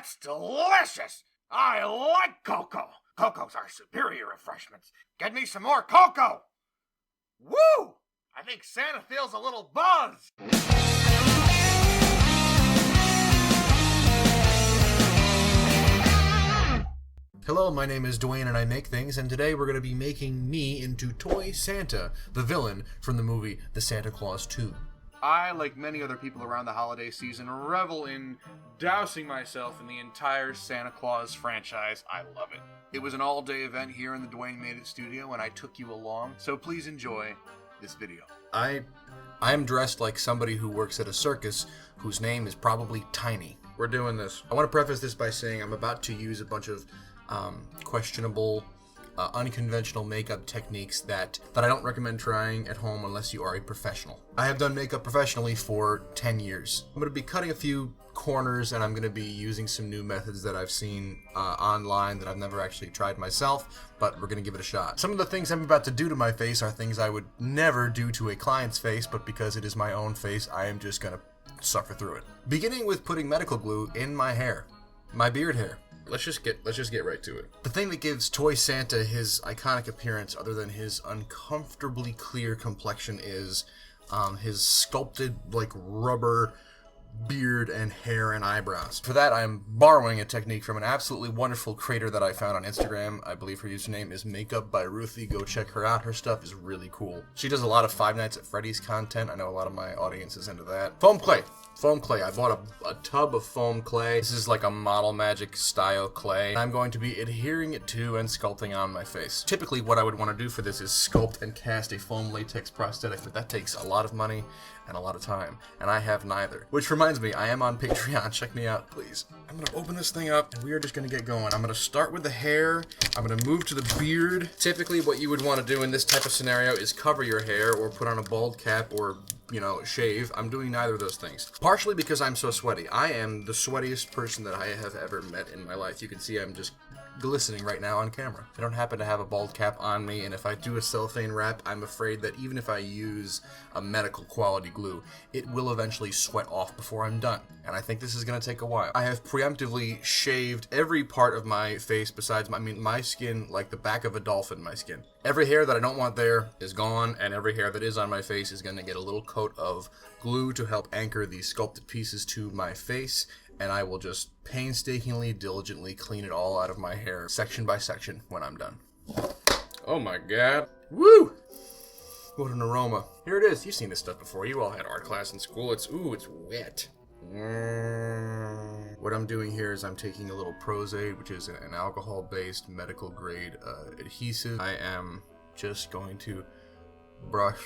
That's delicious! I like cocoa. Cocoa's our superior refreshment. Get me some more cocoa! Woo! I think Santa feels a little buzz. Hello, my name is Dwayne and I make things, and today we're going to be making me into Toy Santa, the villain from the movie The Santa Claus 2. I, like many other people around the holiday season, revel in dousing myself in the entire Santa Claus franchise. I love it. It was an all-day event here in the Dwayne Made It studio, and I took you along, so please enjoy this video. I am dressed like somebody who works at a circus whose name is probably Tiny. We're doing this. I want to preface this by saying I'm about to use a bunch of questionable, unconventional makeup techniques that I don't recommend trying at home unless you are a professional. I have done makeup professionally for 10 years. I'm going to be cutting a few corners, and I'm going to be using some new methods that I've seen online that I've never actually tried myself, but we're going to give it a shot. Some of the things I'm about to do to my face are things I would never do to a client's face, but because it is my own face, I am just going to suffer through it. Beginning with putting medical glue in my hair. My beard hair. Let's just get right to it. The thing that gives Toy Santa his iconic appearance, other than his uncomfortably clear complexion, is his sculpted, like, rubber beard and hair and eyebrows. For that, I'm borrowing a technique from an absolutely wonderful creator that I found on Instagram. I believe her username is Makeup by Ruthie. Go check her out. Her stuff is really cool. She does a lot of Five Nights at Freddy's content. I know a lot of my audience is into that. Foam clay. Foam clay. I bought a tub of foam clay. This is like a Model Magic style clay. I'm going to be adhering it to and sculpting on my face. Typically, what I would want to do for this is sculpt and cast a foam latex prosthetic, but that takes a lot of money and a lot of time, and I have neither. Which reminds me, I am on Patreon. Check me out, please. I'm gonna open this thing up, and we are just gonna get going. I'm gonna start with the hair. I'm gonna move to the beard. Typically, what you would want to do in this type of scenario is cover your hair or put on a bald cap or, shave. I'm doing neither of those things. Partially because I'm so sweaty. I am the sweatiest person that I have ever met in my life. You can see I'm just glistening right now on camera. I don't happen to have a bald cap on me, and if I do a cellophane wrap, I'm afraid that even if I use a medical quality glue, it will eventually sweat off before I'm done, and I think this is going to take a while. I have preemptively shaved every part of my face besides my skin, like the back of a dolphin, my skin. Every hair that I don't want there is gone, and every hair that is on my face is going to get a little coat of glue to help anchor these sculpted pieces to my face, and I will just painstakingly, diligently clean it all out of my hair, section by section, when I'm done. Oh my god. Woo! What an aroma. Here it is. You've seen this stuff before. You all had art class in school. It's wet. What I'm doing here is I'm taking a little Pros-Aid, which is an alcohol-based medical grade adhesive. I am just going to brush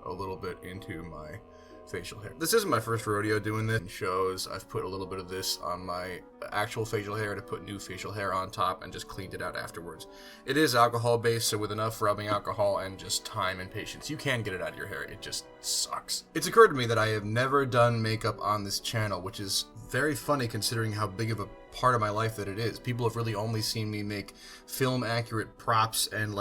a little bit into my facial hair. This isn't my first rodeo doing this. In shows, I've put a little bit of this on my actual facial hair to put new facial hair on top and just cleaned it out afterwards. It is alcohol based, so with enough rubbing alcohol and just time and patience, you can get it out of your hair. It just sucks. It's occurred to me that I have never done makeup on this channel, which is very funny considering how big of a part of my life that it is. People have really only seen me make film accurate props and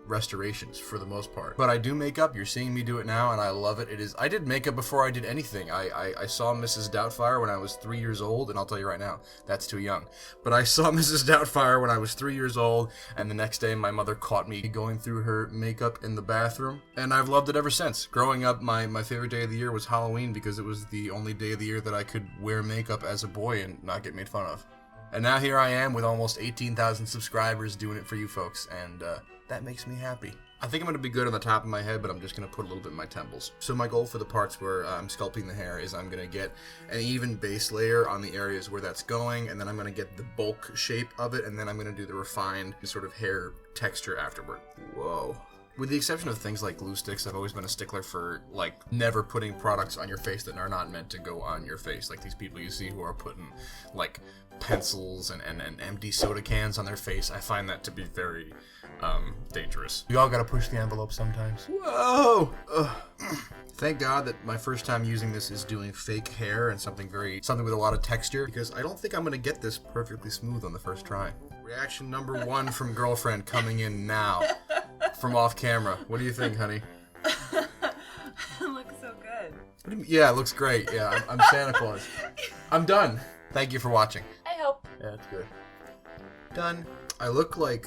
restorations for the most part. But I do makeup. You're seeing me do it now, and I love it. I did makeup before I did anything. I saw Mrs. Doubtfire when I was 3 years old, and I'll tell you right now, that's too young. But I saw Mrs. Doubtfire when I was 3 years old, and the next day my mother caught me going through her makeup in the bathroom, and I've loved it ever since. Growing up, my favorite day of the year was Halloween because it was the only day of the year that I could wear makeup as a boy and not get made fun of. And now here I am with almost 18,000 subscribers doing it for you folks, and that makes me happy. I think I'm going to be good on the top of my head, but I'm just going to put a little bit in my temples. So my goal for the parts where I'm sculpting the hair is I'm going to get an even base layer on the areas where that's going, and then I'm going to get the bulk shape of it, and then I'm going to do the refined sort of hair texture afterward. Whoa. With the exception of things like glue sticks, I've always been a stickler for, never putting products on your face that are not meant to go on your face. Like these people you see who are putting, pencils and empty soda cans on their face. I find that to be very, dangerous. We all gotta push the envelope sometimes. Whoa! Thank God that my first time using this is doing fake hair and something with a lot of texture, because I don't think I'm gonna get this perfectly smooth on the first try. Reaction number 1 from girlfriend coming in now. From off camera. What do you think, honey? It looks so good. What do you mean? Yeah, it looks great. Yeah, I'm Santa Claus. I'm done. Thank you for watching. I hope. Yeah, that's good. Done. I look like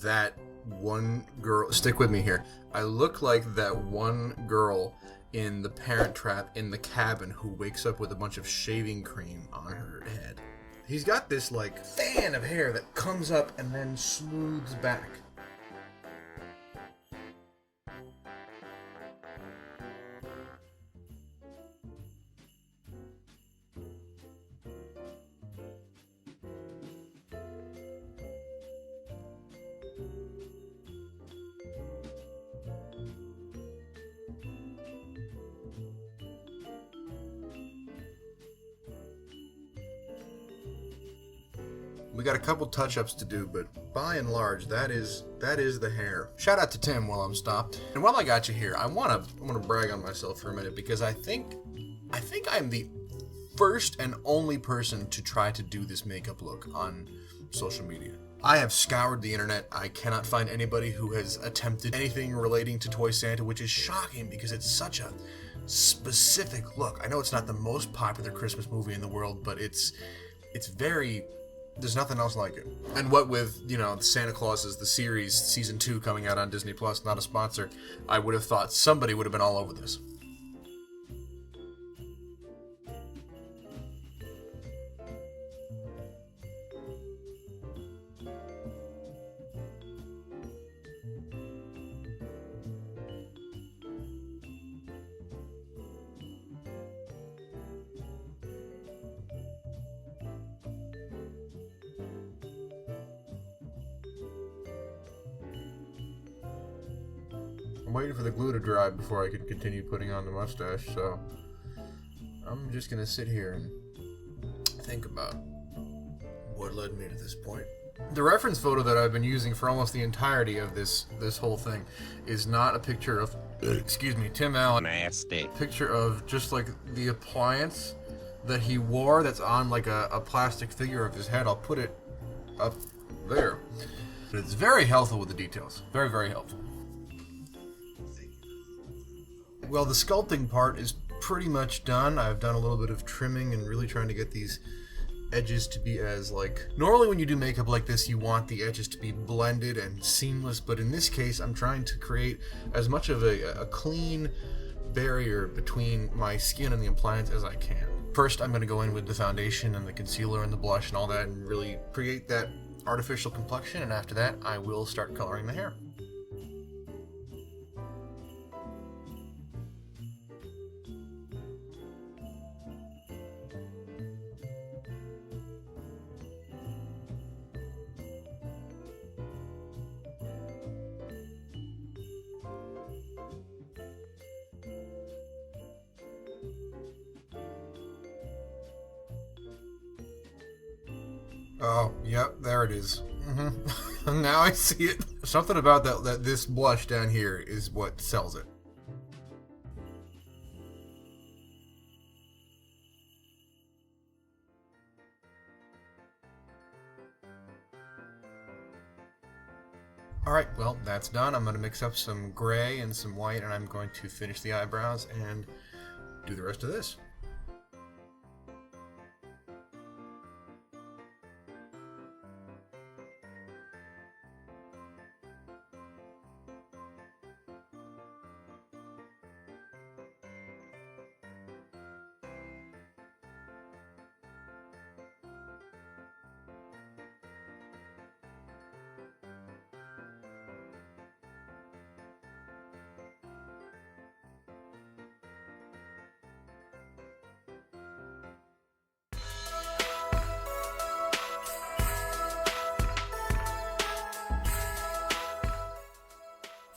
that one girl. Stick with me here. I look like that one girl in The Parent Trap in the cabin who wakes up with a bunch of shaving cream on her head. He's got this like fan of hair that comes up and then smooths back. We got a couple touch-ups to do, but by and large, that is the hair. Shout out to Tim while I'm stopped. And while I got you here, I wanna brag on myself for a minute because I think I'm the first and only person to try to do this makeup look on social media. I have scoured the internet. I cannot find anybody who has attempted anything relating to Toy Santa, which is shocking because it's such a specific look. I know it's not the most popular Christmas movie in the world, but it's very... There's nothing else like it. And what with, Santa Claus is the series, season 2 coming out on Disney Plus, not a sponsor, I would have thought somebody would have been all over this. I'm waiting for the glue to dry before I can continue putting on the mustache, so I'm just gonna sit here and think about what led me to this point. The reference photo that I've been using for almost the entirety of this whole thing is not a picture of, Tim Allen. Nasty. Picture of just like the appliance that he wore that's on like a plastic figure of his head. I'll put it up there. But it's very helpful with the details. Very, very helpful. Well, the sculpting part is pretty much done. I've done a little bit of trimming and really trying to get these edges to be as normally when you do makeup like this, you want the edges to be blended and seamless, but in this case, I'm trying to create as much of a clean barrier between my skin and the appliance as I can. First, I'm going to go in with the foundation and the concealer and the blush and all that and really create that artificial complexion, and after that, I will start coloring the hair. Oh, yep, there it is. Now I see it. Something about that this blush down here is what sells it. Alright, well, that's done. I'm going to mix up some gray and some white, and I'm going to finish the eyebrows and do the rest of this.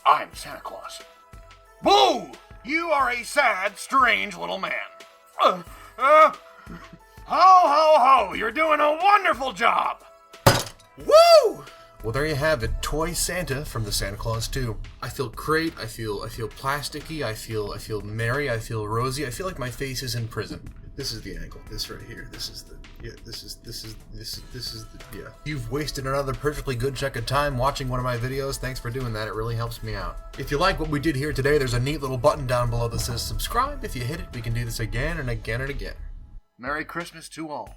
I'm Santa Claus. Boo! You are a sad, strange little man. Ho, ho, ho! You're doing a wonderful job! Woo! Well, there you have it. Toy Santa from the Santa Claus 2. I feel great. I feel plasticky. I feel merry. I feel rosy. I feel like my face is in prison. This is the angle. This right here. This is the yeah. You've wasted another perfectly good chunk of time watching one of my videos. Thanks for doing that. It really helps me out. If you like what we did here today, there's a neat little button down below that says subscribe. If you hit it, we can do this again and again and again. Merry Christmas to all,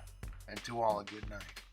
and to all a good night.